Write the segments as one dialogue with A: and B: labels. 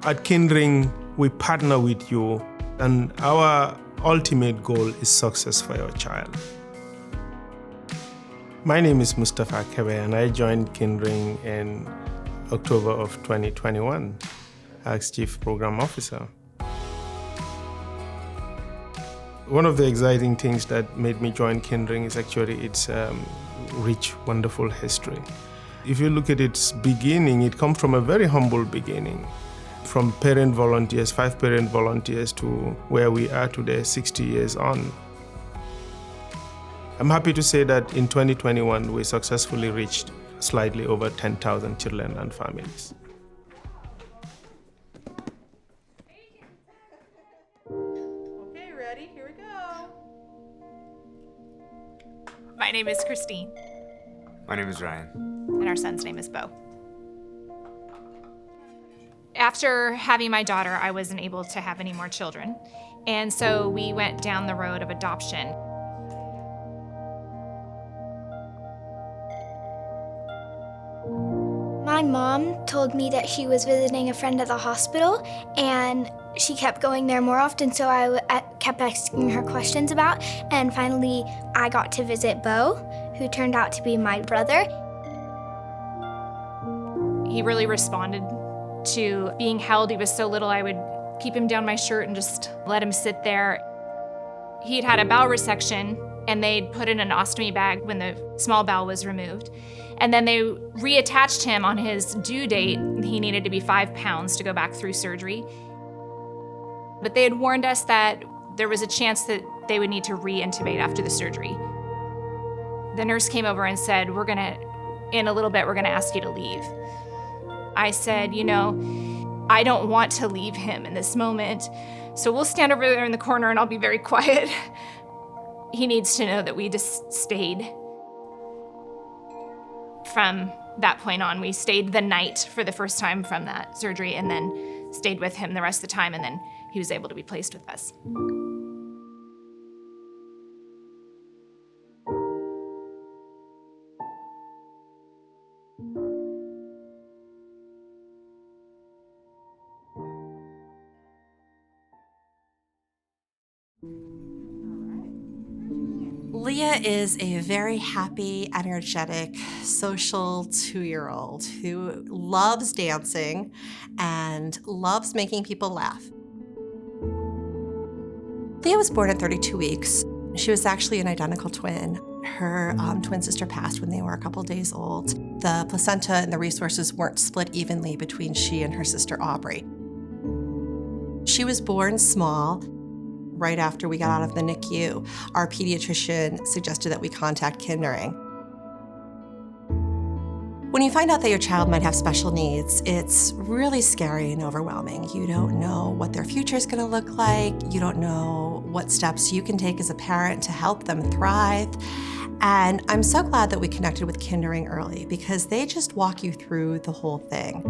A: At Kindering, we partner with you, and our ultimate goal is success for your child. My name is Mustafa Kebe, and I joined Kindering in October of 2021 as Chief Program Officer. One of the exciting things that made me join Kindering is actually its rich, wonderful history. If you look at its beginning, it comes from a very humble beginning. From parent volunteers, 5 parent volunteers, to where we are today, 60 years on. I'm happy to say that in 2021, we successfully reached slightly over 10,000 children and families.
B: Okay, ready? Here we go.
C: My name is Christine.
D: My name is Ryan.
C: And our son's name is Beau. After having my daughter, I wasn't able to have any more children. And so we went down the road of adoption.
E: My mom told me that she was visiting a friend at the hospital, and she kept going there more often, so I kept asking her questions about, and finally I got to visit Beau, who turned out to be my brother.
C: He really responded to being held. He was so little, I would keep him down my shirt and just let him sit there. He'd had a bowel resection, and they'd put in an ostomy bag when the small bowel was removed. And then they reattached him on his due date. He needed to be 5 pounds to go back through surgery. But they had warned us that there was a chance that they would need to re-intubate after the surgery. The nurse came over and said, in a little bit, we're gonna ask you to leave. I said, I don't want to leave him in this moment, so we'll stand over there in the corner and I'll be very quiet. He needs to know that we just stayed. From that point on, we stayed the night for the first time from that surgery, and then stayed with him the rest of the time, and then he was able to be placed with us.
B: Lia is a very happy, energetic, social 2-year-old who loves dancing and loves making people laugh. Lia was born at 32 weeks. She was actually an identical twin. Her twin sister passed when they were a couple days old. The placenta and the resources weren't split evenly between she and her sister Aubrey. She was born small. Right after we got out of the NICU, our pediatrician suggested that we contact Kindering. When you find out that your child might have special needs, it's really scary and overwhelming. You don't know what their future is going to look like. You don't know what steps you can take as a parent to help them thrive. And I'm so glad that we connected with Kindering early, because they just walk you through the whole thing.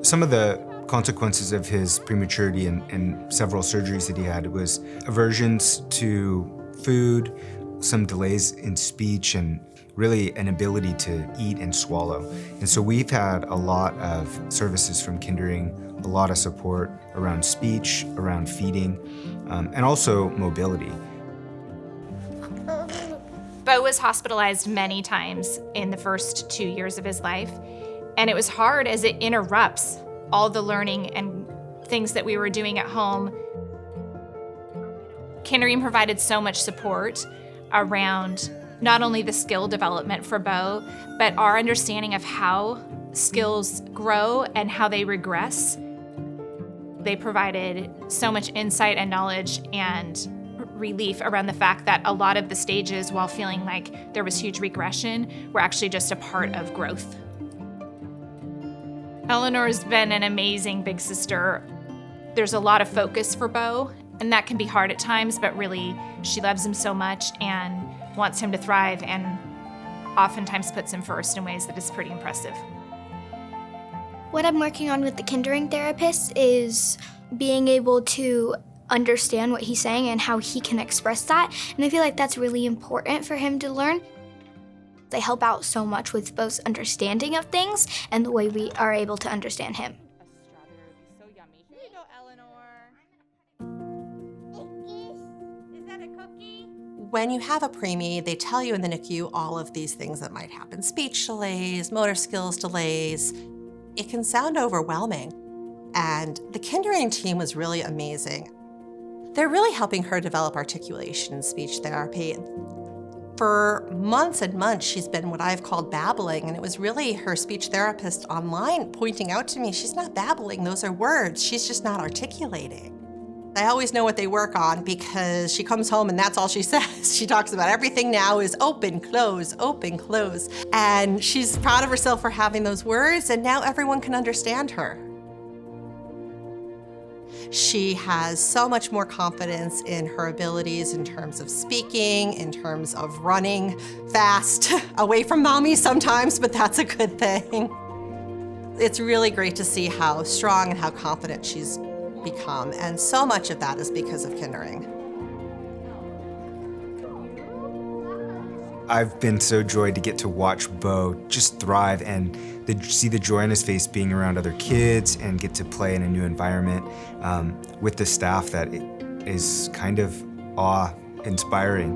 D: Some of the consequences of his prematurity and several surgeries that he had was aversions to food, some delays in speech, and really an inability to eat and swallow. And so we've had a lot of services from Kindering, a lot of support around speech, around feeding, and also mobility.
C: Beau was hospitalized many times in the first 2 years of his life. And it was hard as it interrupts all the learning and things that we were doing at home. Kindering provided so much support around not only the skill development for Beau, but our understanding of how skills grow and how they regress. They provided so much insight and knowledge and relief around the fact that a lot of the stages, while feeling like there was huge regression, were actually just a part of growth. Eleanor's been an amazing big sister. There's a lot of focus for Beau, and that can be hard at times, but really she loves him so much and wants him to thrive, and oftentimes puts him first in ways that is pretty impressive.
E: What I'm working on with the Kindering therapist is being able to understand what he's saying and how he can express that. And I feel like that's really important for him to learn. They help out so much with Beau's understanding of things and the way we are able to understand him.
B: When you have a preemie, they tell you in the NICU all of these things that might happen. Speech delays, motor skills delays. It can sound overwhelming. And the Kindering team was really amazing. They're really helping her develop articulation and speech therapy. For months and months, she's been what I've called babbling, and it was really her speech therapist online pointing out to me, she's not babbling, those are words, she's just not articulating. I always know what they work on because she comes home and that's all she says. She talks about everything now is open, close, open, close. And she's proud of herself for having those words, and now everyone can understand her. She has so much more confidence in her abilities in terms of speaking, in terms of running fast, away from mommy sometimes, but that's a good thing. It's really great to see how strong and how confident she's become, and so much of that is because of Kindering.
D: I've been so joyed to get to watch Beau just thrive and see the joy on his face being around other kids and get to play in a new environment with the staff that is kind of awe-inspiring.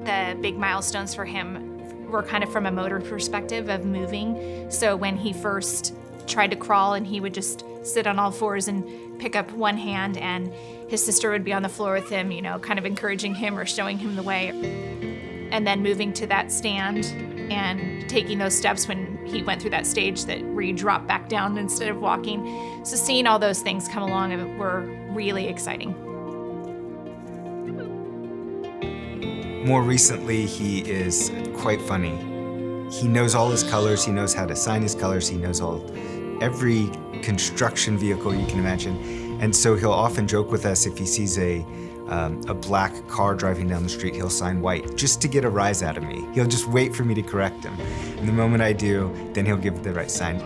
C: The big milestones for him were kind of from a motor perspective of moving. So when he first tried to crawl and he would just sit on all fours and pick up one hand, and his sister would be on the floor with him, you know, kind of encouraging him or showing him the way. And then moving to that stand and taking those steps when he went through that stage where you drop back down instead of walking. So seeing all those things come along were really exciting.
D: More recently, he is quite funny. He knows all his colors, he knows how to sign his colors, he knows every construction vehicle you can imagine. And so he'll often joke with us if he sees a black car driving down the street, he'll sign white just to get a rise out of me. He'll just wait for me to correct him. And the moment I do, then he'll give the right sign.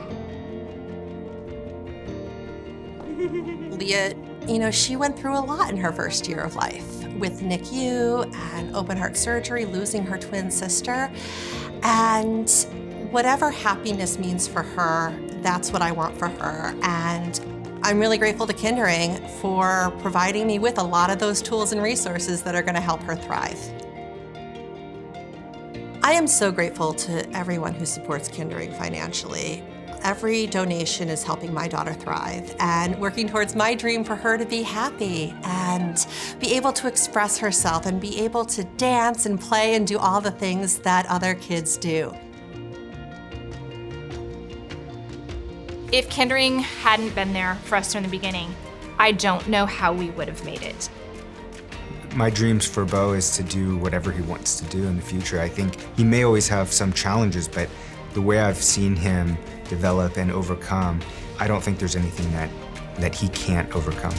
B: Lia, you know, she went through a lot in her first year of life with NICU and open heart surgery, losing her twin sister. And whatever happiness means for her, that's what I want for her. And I'm really grateful to Kindering for providing me with a lot of those tools and resources that are going to help her thrive. I am so grateful to everyone who supports Kindering financially. Every donation is helping my daughter thrive and working towards my dream for her to be happy and be able to express herself and be able to dance and play and do all the things that other kids do.
C: If Kindering hadn't been there for us from the beginning, I don't know how we would have made it.
D: My dreams for Beau is to do whatever he wants to do in the future. I think he may always have some challenges, but the way I've seen him develop and overcome, I don't think there's anything that he can't overcome.